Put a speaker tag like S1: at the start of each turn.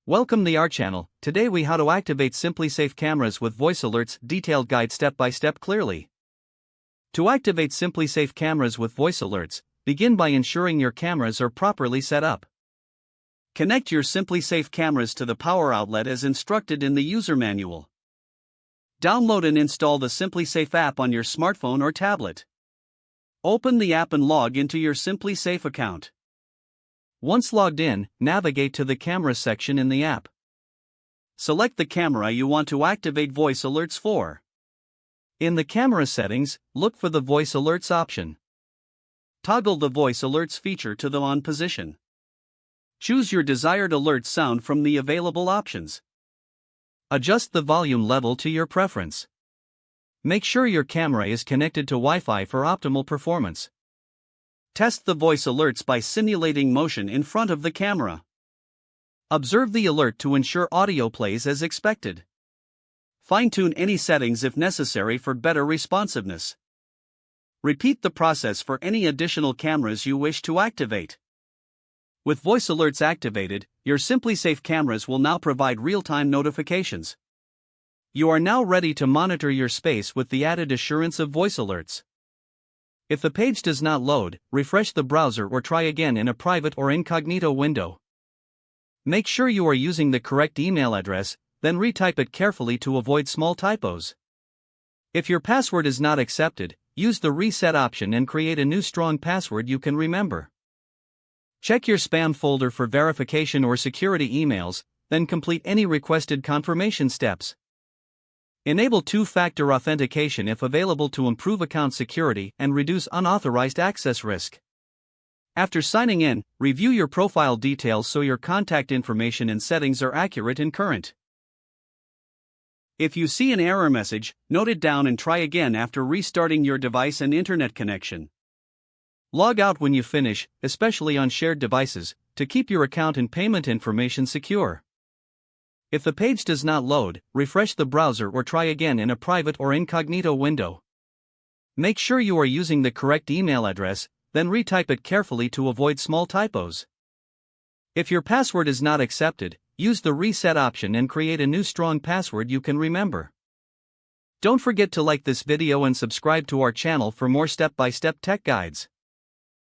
S1: Welcome to our channel. Today we how to activate SimpliSafe cameras with voice alerts, detailed guide step by step clearly. To activate SimpliSafe cameras with voice alerts, begin by ensuring your cameras are properly set up. Connect your SimpliSafe cameras to the power outlet as instructed in the user manual. Download and install the SimpliSafe app on your smartphone or tablet. Open the app and log into your SimpliSafe account. Once logged in, navigate to the camera section in the app. Select the camera you want to activate voice alerts for. In the camera settings, look for the voice alerts option. Toggle the voice alerts feature to the on position. Choose your desired alert sound from the available options. Adjust the volume level to your preference. Make sure your camera is connected to Wi-Fi for optimal performance. Test the voice alerts by simulating motion in front of the camera. Observe the alert to ensure audio plays as expected. Fine-tune any settings if necessary for better responsiveness. Repeat the process for any additional cameras you wish to activate. With voice alerts activated, your SimpliSafe cameras will now provide real-time notifications. You are now ready to monitor your space with the added assurance of voice alerts. If the page does not load, refresh the browser or try again in a private or incognito window. Make sure you are using the correct email address, then retype it carefully to avoid small typos. If your password is not accepted, use the reset option and create a new strong password you can remember. Check your spam folder for verification or security emails, then complete any requested confirmation steps. Enable two-factor authentication if available to improve account security and reduce unauthorized access risk. After signing in, review your profile details so your contact information and settings are accurate and current. If you see an error message, note it down and try again after restarting your device and internet connection. Log out when you finish, especially on shared devices, to keep your account and payment information secure. If the page does not load, refresh the browser or try again in a private or incognito window. Make sure you are using the correct email address, then retype it carefully to avoid small typos. If your password is not accepted, use the reset option and create a new strong password you can remember. Don't forget to like this video and subscribe to our channel for more step-by-step tech guides.